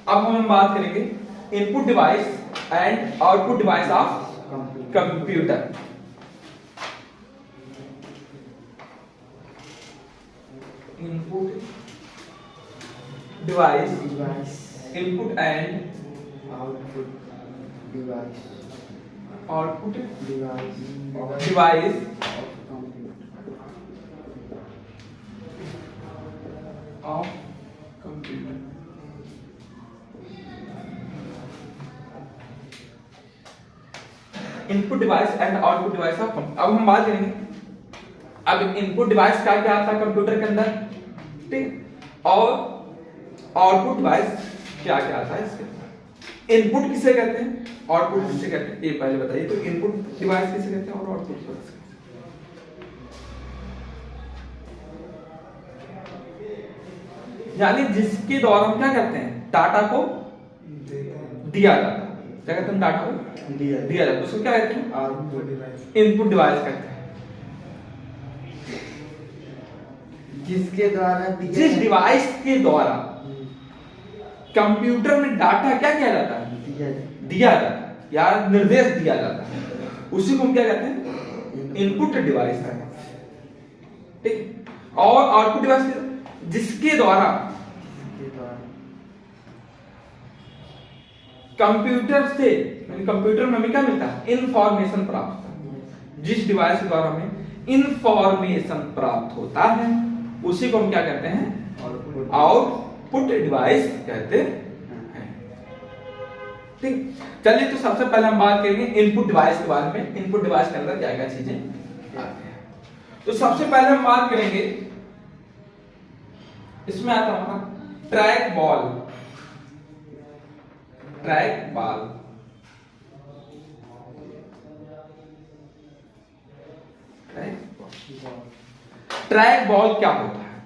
अब हम बात करेंगे input device and output device of computer. Input device, input and output device output device device of computer. Input device and output device of computer. अब हम बात करेंगे अब इनपुट डिवाइस क्या क्या आता है कंप्यूटर के अंदर, ठीक, और आउटपुट डिवाइस क्या क्या आता है इसके अंदर। इनपुट किसे कहते हैं, आउटपुट किसे कहते हैं, ये पहले बताइए। तो इनपुट डिवाइस किसे कहते हैं और आउटपुट डिवाइस किसे कहते हैं। यानी जिसके द्वारा हम क्या करते हैं, डाटा को दिया जाता है। क्या कहते हैं, डाटा को दिया जाता है, उसको क्या कहते हैं, आउटपुट डिवाइस। इनपुट डिवाइस कहते हैं। जिसके द्वारा जिस डिवाइस के द्वारा कंप्यूटर में डाटा क्या किया जाता है, दिया जाता है या निर्देश दिया जाता है, उसी को हम क्या कहते हैं, इनपुट डिवाइस है, ठीक। और आउटपुट डिवाइस जिसके द्वारा कंप्यूटर से, कंप्यूटर में हमें क्या मिलता है, इंफॉर्मेशन प्राप्त होता है। जिस डिवाइस के द्वारा हमें इंफॉर्मेशन प्राप्त होता है उसी को हम क्या कहते हैं, आउटपुट डिवाइस कहते हैं, ठीक। चलिए तो सबसे पहले हम बात करेंगे इनपुट डिवाइस के बारे में। इनपुट डिवाइस के अंदर क्या क्या चीजें आती हैं। तो सबसे पहले हम बात करेंगे, इसमें आता है track ball. Track ball, track ball क्या होता है,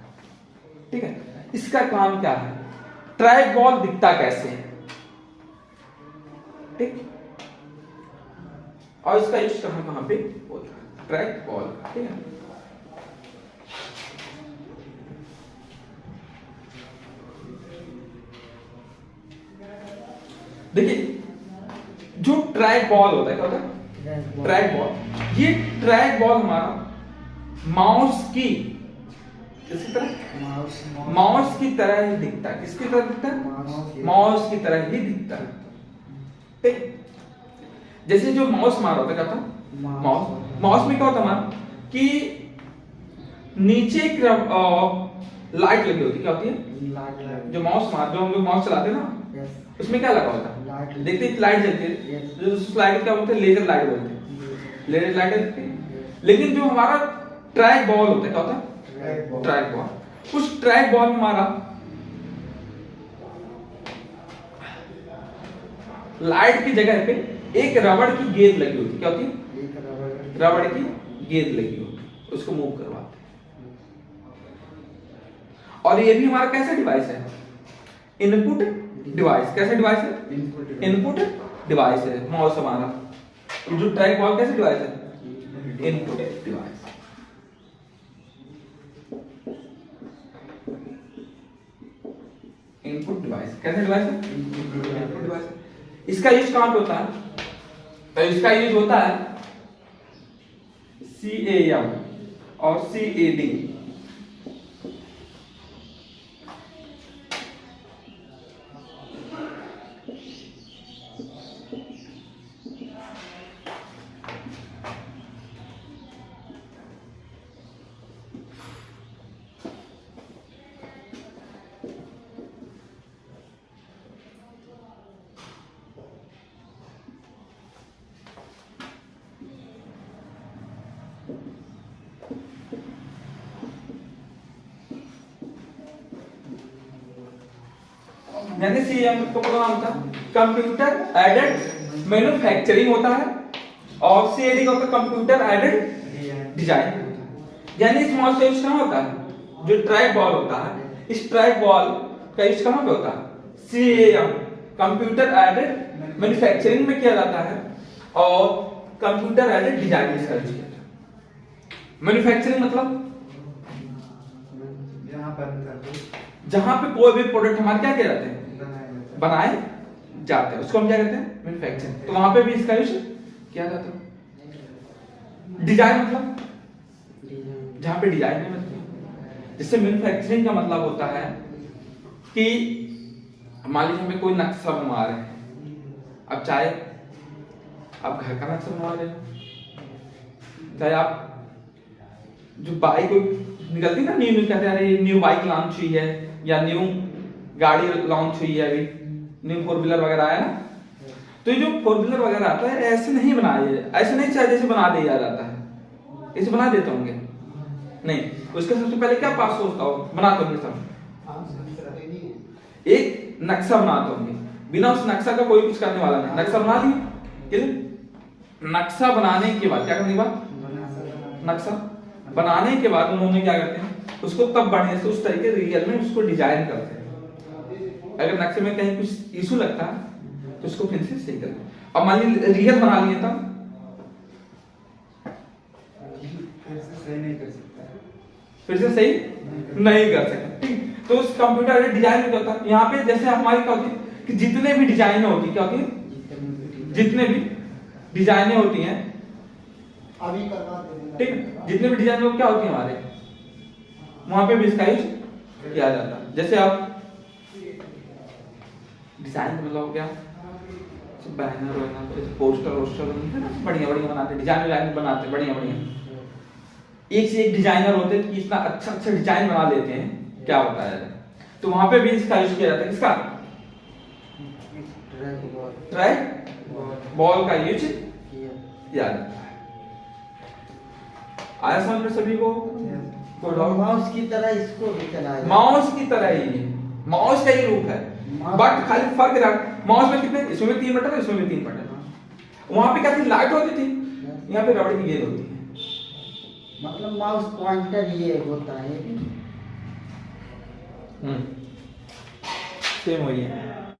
ठीक है, इसका काम क्या है, ट्रैक बॉल दिखता कैसे है, ठीक, और इसका यूज कहां पे होता है, ट्रैक बॉल, ठीक है। देखिए जो ट्रैक बॉल होता है, क्या होता है, ट्रैक बॉल। ये ट्रैक बॉल हमारा माउस की, किसकी तरह, माउस की तरह ही दिखता है। किसकी तरह दिखता है, माउस की तरह ही दिखता है, ठीक। जैसे जो माउस हमारा होता है, क्या था, माउस, माउस में क्या होता है हमारा कि नीचे एक लाइट लगी होती है, क्या होती है, जो माउस, जो हम लोग माउस चलाते हैं ना, उसमें क्या लगा होता है, देखते हैं लाइट जलती है, जो उस लाइट क्या बोलते हैं, लेजर लाइट बोलते हैं, लेजर लाइट जलती है। लेकिन जो हमारा ट्रैक बॉल होता है, क्या होता है, ट्रैक बॉल, उस ट्रैक बॉल में हमारा लाइट की जगह पे एक रबड़ की गेंद लगी होती है, क्या होती है, रबड़ की गेंद लगी होती है, उसको मूव करवाते हैं। और ये भी हमारा कैसा डिवाइस है, इनपुट डिवाइस। कैसा डिवाइस है, इनपुट डिवाइस है माउस हमारा। जो ट्रैक बॉल कैसे डिवाइस है, इनपुट डिवाइस। इनपुट डिवाइस कैसे डिवाइस है, इनपुट डिवाइस। इसका यूज कहां पे होता है, तो इसका यूज होता है CAM और CAD। यानी CAM का प्रोग्राम होता है कंप्यूटर एडेड मैन्युफैक्चरिंग होता है, और CAD का होता है कंप्यूटर एडेड डिजाइन। यानी इस माउस का यूज कहां होता है, जो ट्रैक बॉल होता है, इस ट्रैक बॉल का यूज कहां पे होता है, CAM कंप्यूटर एडेड मैन्युफैक्चरिंग में किया जाता है, और कंप्यूटर एडेड डिजाइन में इसका यूज किया जाता है। मैन्युफैक्चरिंग मतलब जहां पे कोई भी प्रोडक्ट हमारे क्या किए जाते हैं, बनाए जाते हैं, उसको हम क्या कहते हैं, मैन्युफैक्चरिंग। तो वहां पे भी इसका यूज किया जाता है। डिजाइन मतलब जहां पे डिजाइन है, मतलब जिससे मैन्युफैक्चरिंग का मतलब होता है कि मान लीजिए हमें कोई नक्शा बनवा रहे हैं, अब चाहे आप घर का नक्शा बनवा रहे हो, चाहे आप जो बाइक निकलती है ना, न्यू न्यू कहते हैं अरे न्यू बाइक लॉन्च हुई है या न्यू गाड़ी लॉन्च हुई है, अभी न्यू 4 व्हीलर वगैरह आया ना, तो ये जो 4 व्हीलर वगैरह आता है ऐसे नहीं बनाया, ऐसे नहीं चाहे जैसे बना दिया जाता है, ऐसे बना देते होंगे नहीं, उसके सबसे पहले क्या पास होता हो, बनाते होंगे सब एक नक्शा बनाते होंगे, बिना उस नक्शा का कोई कुछ करने वाला नहीं, नक्शा बना दिया, नक्शा बनाने के बाद क्या करने के बाद, नक्शा बनाने के बाद उन्होंने क्या करते हैं, उसको तब बढ़िया से उस तरीके रियल में उसको डिजाइन करते हैं। अगर नक्शे में कहीं कुछ इशू लगता है तो उसको फिर से सही करते हैं। अब मान लीजिए रियल बना लिए तब फिर से सही नहीं कर सकता, फिर से सही नहीं कर सकते, ठीक। तो उस कंप्यूटर डिजाइन में क्या होता है, यहाँ पे जैसे हमारी क्या होती है कि जितने भी डिजाइने होती है, क्या होती है, जितने भी डिजाइने होती हैं, अभी करवा देंगे, ठीक, जितने भी डिजाइन क्या होती है हमारे, वहां पे भी इसका यूज किया जाता है। जैसे आप डिजाइन मतलब क्या, बैनर वगैरह, जैसे पोस्टर वोस्टर बनते हैं ना, बढ़िया बढ़िया बनाते, डिजाइन बनाते बढ़िया बढ़िया, एक से एक डिजाइनर होते हैं कि इतना अच्छा अच्छा डिजाइन बना लेते हैं, क्या होता है, तो वहां पे भी इसका यूज किया जाता है, किसका, ट्रैक बॉल का यूज किया जाता है। आया समझ में सभी को, माउस की तरह इसको भी चलाया, माउस की तरह ही, माउस का ही रूप है, बट खाली फर्क रख, माउस में कितने, इसमें भी 3 बटन है, इसमें भी 3 बटन है, वहां पे क्या थी, लाइट होती थी, यहाँ पे रबड़ की गेंद होती है, मतलब माउस पॉइंटर ये होता है, सेम वही है।